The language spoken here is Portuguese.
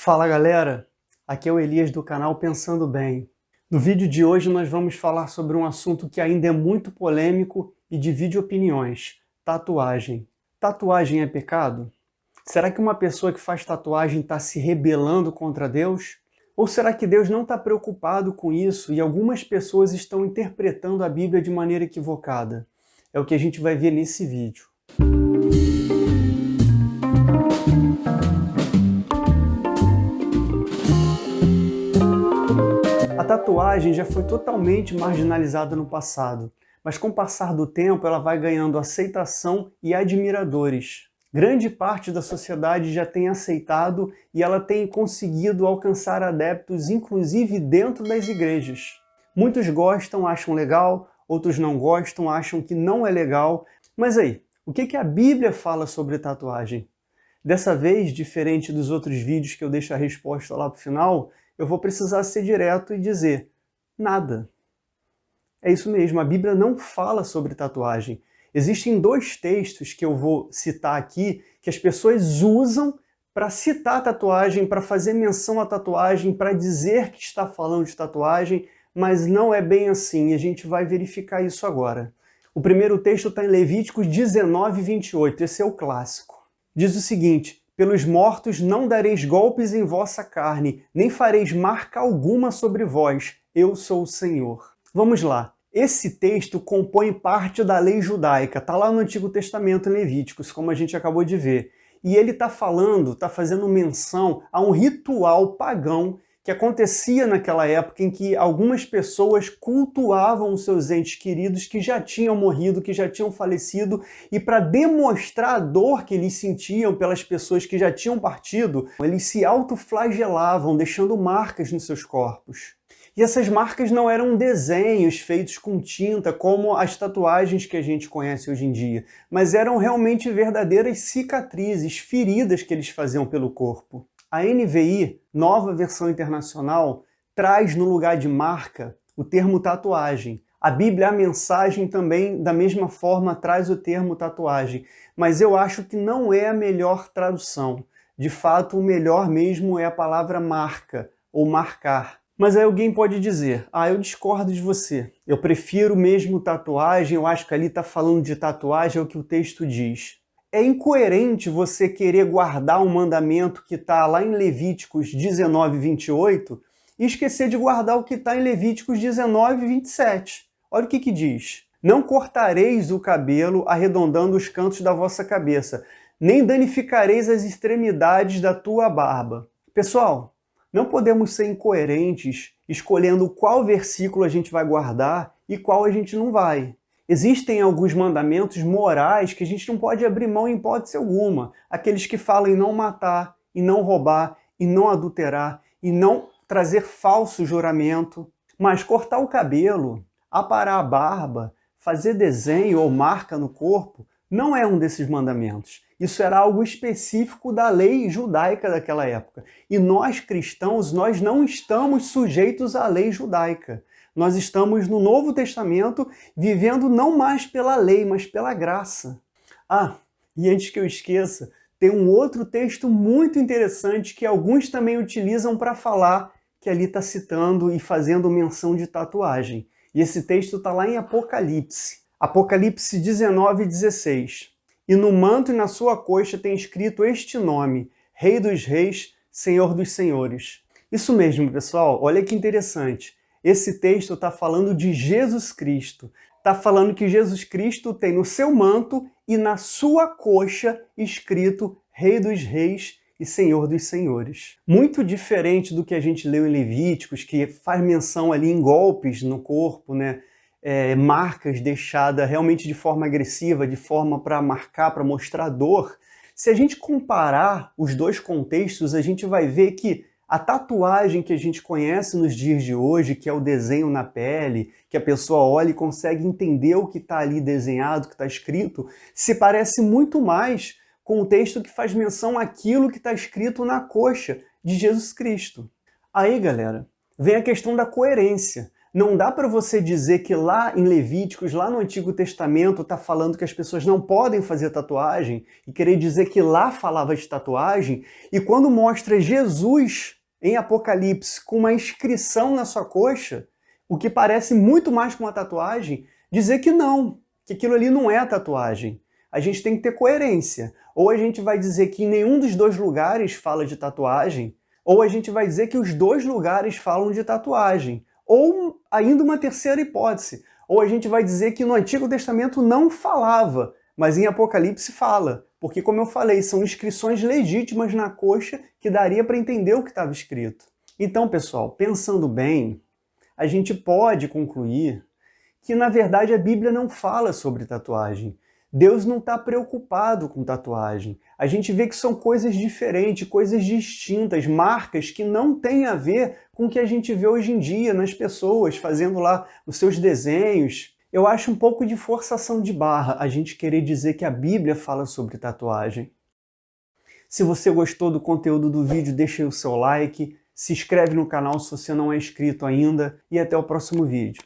Fala galera, aqui é o Elias do canal Pensando Bem. No vídeo de hoje nós vamos falar sobre um assunto que ainda é muito polêmico e divide opiniões: tatuagem. Tatuagem é pecado? Será que uma pessoa que faz tatuagem está se rebelando contra Deus? Ou será que Deus não está preocupado com isso e algumas pessoas estão interpretando a Bíblia de maneira equivocada? É o que a gente vai ver nesse vídeo. A tatuagem já foi totalmente marginalizada no passado, mas com o passar do tempo ela vai ganhando aceitação e admiradores. Grande parte da sociedade já tem aceitado e ela tem conseguido alcançar adeptos, inclusive dentro das igrejas. Muitos gostam, acham legal, outros não gostam, acham que não é legal. Mas aí, o que a Bíblia fala sobre tatuagem? Dessa vez, diferente dos outros vídeos que eu deixo a resposta lá pro final, eu vou precisar ser direto e dizer: nada. É isso mesmo, a Bíblia não fala sobre tatuagem. Existem dois textos que eu vou citar aqui que as pessoas usam para citar a tatuagem, para fazer menção à tatuagem, para dizer que está falando de tatuagem, mas não é bem assim, e a gente vai verificar isso agora. O primeiro texto está em Levíticos 19, 28, esse é o clássico. Diz o seguinte: pelos mortos não dareis golpes em vossa carne, nem fareis marca alguma sobre vós, eu sou o Senhor. Vamos lá. Esse texto compõe parte da lei judaica, está lá no Antigo Testamento, em Levíticos, como a gente acabou de ver. E ele está fazendo menção a um ritual pagão que acontecia naquela época em que algumas pessoas cultuavam os seus entes queridos que já tinham morrido, que já tinham falecido, e para demonstrar a dor que eles sentiam pelas pessoas que já tinham partido, eles se autoflagelavam, deixando marcas nos seus corpos. E essas marcas não eram desenhos feitos com tinta, como as tatuagens que a gente conhece hoje em dia, mas eram realmente verdadeiras cicatrizes, feridas que eles faziam pelo corpo. A NVI, Nova Versão Internacional, traz no lugar de marca o termo tatuagem. A Bíblia, a Mensagem, também, da mesma forma, traz o termo tatuagem, mas eu acho que não é a melhor tradução. De fato, o melhor mesmo é a palavra marca, ou marcar. Mas aí alguém pode dizer: eu discordo de você. Eu prefiro mesmo tatuagem, eu acho que ali está falando de tatuagem, é o que o texto diz. É incoerente você querer guardar um mandamento que está lá em Levíticos 19, 28 e esquecer de guardar o que está em Levíticos 19, 27. Olha o que diz: não cortareis o cabelo arredondando os cantos da vossa cabeça, nem danificareis as extremidades da tua barba. Pessoal, não podemos ser incoerentes escolhendo qual versículo a gente vai guardar e qual a gente não vai. Existem alguns mandamentos morais que a gente não pode abrir mão em hipótese alguma. Aqueles que falam em não matar, em não roubar, em não adulterar, em não trazer falso juramento. Mas cortar o cabelo, aparar a barba, fazer desenho ou marca no corpo, não é um desses mandamentos. Isso era algo específico da lei judaica daquela época. E nós cristãos, nós não estamos sujeitos à lei judaica. Nós estamos no Novo Testamento vivendo não mais pela lei, mas pela graça. E antes que eu esqueça, tem um outro texto muito interessante que alguns também utilizam para falar que ali está citando e fazendo menção de tatuagem. E esse texto está lá em Apocalipse. Apocalipse 19, 16. E no manto e na sua coxa tem escrito este nome: Rei dos Reis, Senhor dos Senhores. Isso mesmo, pessoal, olha que interessante. Esse texto está falando de Jesus Cristo. Está falando que Jesus Cristo tem no seu manto e na sua coxa escrito Rei dos Reis e Senhor dos Senhores. Muito diferente do que a gente leu em Levíticos, que faz menção ali em golpes no corpo, né? Marcas deixadas realmente de forma agressiva, de forma para marcar, para mostrar dor. Se a gente comparar os dois contextos, a gente vai ver que a tatuagem que a gente conhece nos dias de hoje, que é o desenho na pele, que a pessoa olha e consegue entender o que está ali desenhado, o que está escrito, se parece muito mais com o texto que faz menção àquilo que está escrito na coxa de Jesus Cristo. Aí, galera, vem a questão da coerência. Não dá para você dizer que lá em Levíticos, lá no Antigo Testamento, está falando que as pessoas não podem fazer tatuagem e querer dizer que lá falava de tatuagem, e quando mostra Jesus em Apocalipse com uma inscrição na sua coxa, o que parece muito mais com uma tatuagem, dizer que não, que aquilo ali não é tatuagem. A gente tem que ter coerência. Ou a gente vai dizer que em nenhum dos dois lugares fala de tatuagem, ou a gente vai dizer que os dois lugares falam de tatuagem. Ou ainda uma terceira hipótese. Ou a gente vai dizer que no Antigo Testamento não falava, mas em Apocalipse fala. Porque, como eu falei, são inscrições legítimas na coxa que daria para entender o que estava escrito. Então, pessoal, pensando bem, a gente pode concluir que, na verdade, a Bíblia não fala sobre tatuagem. Deus não está preocupado com tatuagem. A gente vê que são coisas diferentes, coisas distintas, marcas que não têm a ver com o que a gente vê hoje em dia nas pessoas fazendo lá os seus desenhos. Eu acho um pouco de forçação de barra a gente querer dizer que a Bíblia fala sobre tatuagem. Se você gostou do conteúdo do vídeo, deixa aí o seu like, se inscreve no canal se você não é inscrito ainda e até o próximo vídeo.